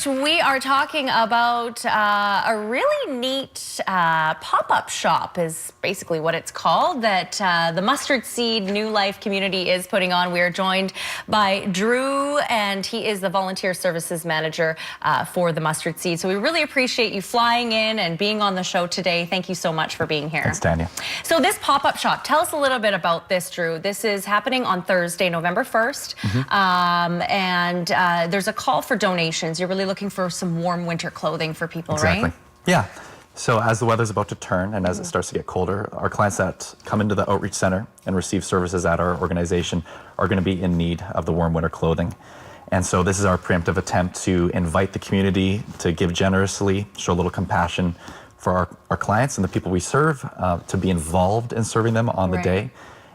right, we are talking about a really neat pop-up shop is basically what it's called that the Mustard Seed New Life community is putting on. We are joined by Drew, and he is the Volunteer Services Manager for the Mustard Seed. So we really appreciate you flying in and being on the show today. Thank you so much for being here. Thanks, Tanya. So this pop-up shop, tell us a little bit about this, Drew. This is happening on Thursday, November 1st, and there's a call for donations. You're really looking for some warm winter clothing for people, Exactly. right? Yeah. So as the weather's about to turn and as it starts to get colder, our clients that come into the outreach center and receive services at our organization are going to be in need of the warm winter clothing. And so this is our preemptive attempt to invite the community to give generously, show a little compassion for our clients and the people we serve, to be involved in serving them on the day.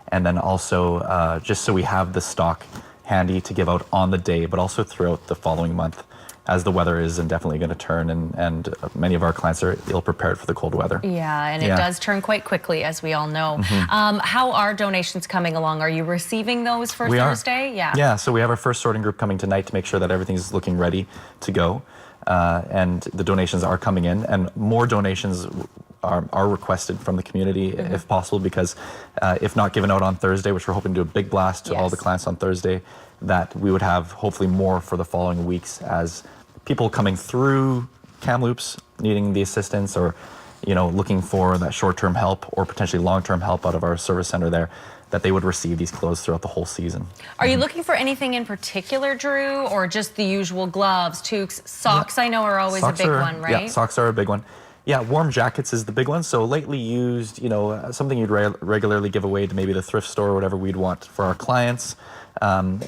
And then also just so we have the stock handy to give out on the day, but also throughout the following month, as the weather is indefinitely going to turn, and many of our clients are ill prepared for the cold weather. Yeah, and it does turn quite quickly, as we all know. How are donations coming along? Are you receiving those for Thursday? Yeah, so we have our first sorting group coming tonight to make sure that everything's looking ready to go. And the donations are coming in, and more donations are requested from the community if possible, because if not given out on Thursday, which we're hoping to do a big blast to all the clients on Thursday, that we would have hopefully more for the following weeks as people coming through Kamloops needing the assistance, or looking for that short-term help or potentially long-term help out of our service center there, that they would receive these clothes throughout the whole season. Are you looking for anything in particular, Drew, or just the usual gloves, toques, socks? I know are always a big one, right? Yeah, socks are a big one. Yeah, warm jackets is the big one. So lightly used, something you'd regularly give away to maybe the thrift store or whatever we'd want for our clients. Long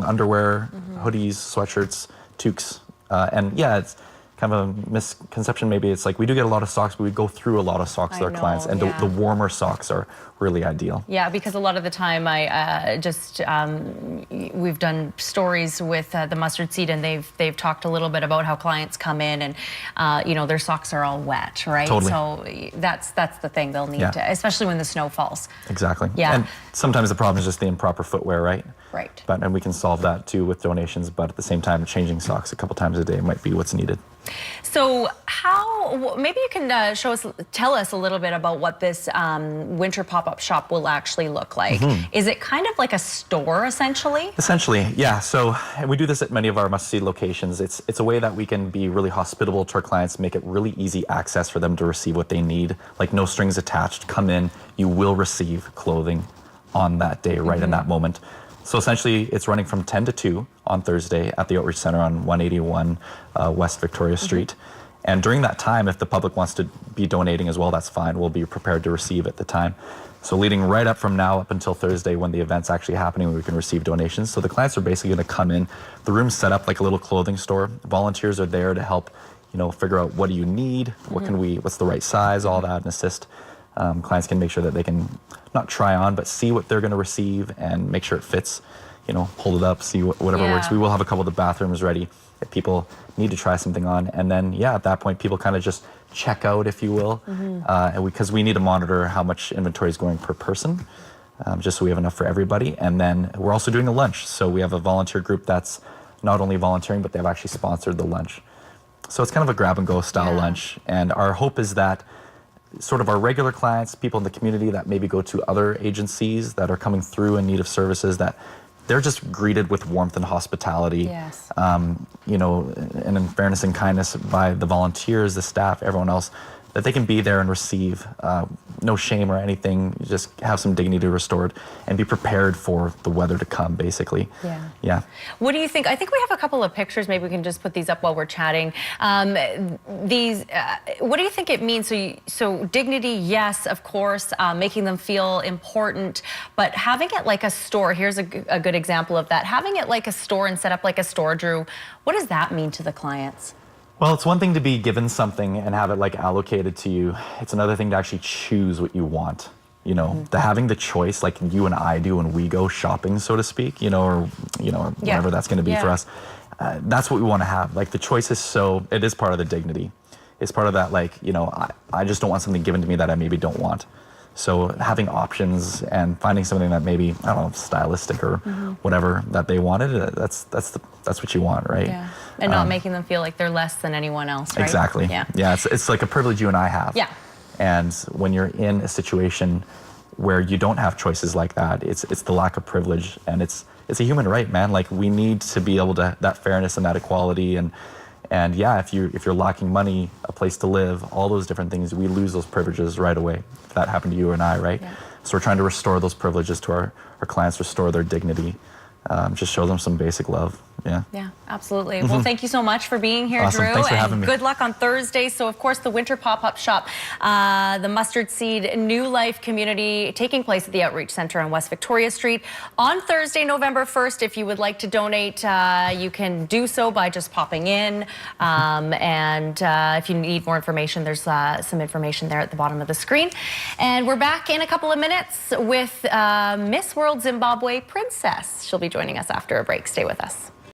underwear, hoodies, sweatshirts, toques. And yeah, it's kind of a misconception. Maybe it's like we do get a lot of socks, but we go through a lot of socks with our clients, and the warmer socks are really ideal. Yeah, because a lot of the time we've done stories with the Mustard Seed, and they've talked a little bit about how clients come in and their socks are all wet, right? Totally. So that's the thing they'll need to, especially when the snow falls. Exactly. Yeah. And sometimes the problem is just the improper footwear, right? Right. And we can solve that too with donations, but at the same time, changing socks a couple times a day might be what's needed. So maybe you can tell us a little bit about what this winter pop-up shop will actually look like. Is it kind of like a store, essentially? Essentially, yeah. So we do this at many of our Mustard Seed locations. It's a way that we can be really hospitable to our clients, make it really easy access for them to receive what they need, like no strings attached. Come in, you will receive clothing on that day, right in that moment. So essentially, it's running from 10 to 2 on Thursday at the Outreach Center on 181 West Victoria Street. And during that time, if the public wants to be donating as well, that's fine. We'll be prepared to receive at the time. So leading right up from now up until Thursday, when the event's actually happening, we can receive donations. So the clients are basically going to come in. The room's set up like a little clothing store. Volunteers are there to help, figure out what do you need, what's the right size, all that, and assist. Clients can make sure that they can not try on, but see what they're going to receive and make sure it fits. Hold it up, see whatever works. We will have a couple of the bathrooms ready if people need to try something on. And then, at that point, people kind of just check out, if you will, because we need to monitor how much inventory is going per person, just so we have enough for everybody. And then we're also doing a lunch. So we have a volunteer group that's not only volunteering, but they've actually sponsored the lunch. So it's kind of a grab-and-go style lunch. And our hope is that sort of our regular clients, people in the community that maybe go to other agencies that are coming through in need of services, that they're just greeted with warmth and hospitality, and in fairness and kindness by the volunteers, the staff, everyone else, that they can be there and receive no shame or anything, just have some dignity restored and be prepared for the weather to come, basically. Yeah. What do you think? I think we have a couple of pictures. Maybe we can just put these up while we're chatting. What do you think it means? So dignity, yes, of course, making them feel important, but having it like a store, here's a good example of that. Having it like a store and set up like a store, Drew, what does that mean to the clients? Well, it's one thing to be given something and have it like allocated to you. It's another thing to actually choose what you want. Having the choice, like you and I do when we go shopping, so to speak, or whatever that's going to be for us. That's what we want to have. Like the choice it is part of the dignity. It's part of that, like, I just don't want something given to me that I maybe don't want. So having options and finding something that maybe, I don't know, stylistic or whatever that they wanted, that's what you want, right? Yeah. And not making them feel like they're less than anyone else, right? Exactly. Yeah. Yeah, it's like a privilege you and I have. Yeah. And when you're in a situation where you don't have choices like that, it's the lack of privilege, and it's a human right, man. Like, we need to be able to, that fairness and that equality, and yeah, if you're lacking money, a place to live, all those different things, we lose those privileges right away. If that happened to you and I, right? Yeah. So we're trying to restore those privileges to our clients, restore their dignity, just show them some basic love. Yeah. Yeah, absolutely. Well, thank you so much for being here, Awesome. Drew. Thanks for and having me. Good luck on Thursday. So, of course, the winter pop-up shop, the Mustard Seed New Life Community, taking place at the Outreach Center on West Victoria Street on Thursday, November 1st. If you would like to donate, you can do so by just popping in. And if you need more information, there's some information there at the bottom of the screen. And we're back in a couple of minutes with Miss World Zimbabwe Princess. She'll be joining us after a break. Stay with us.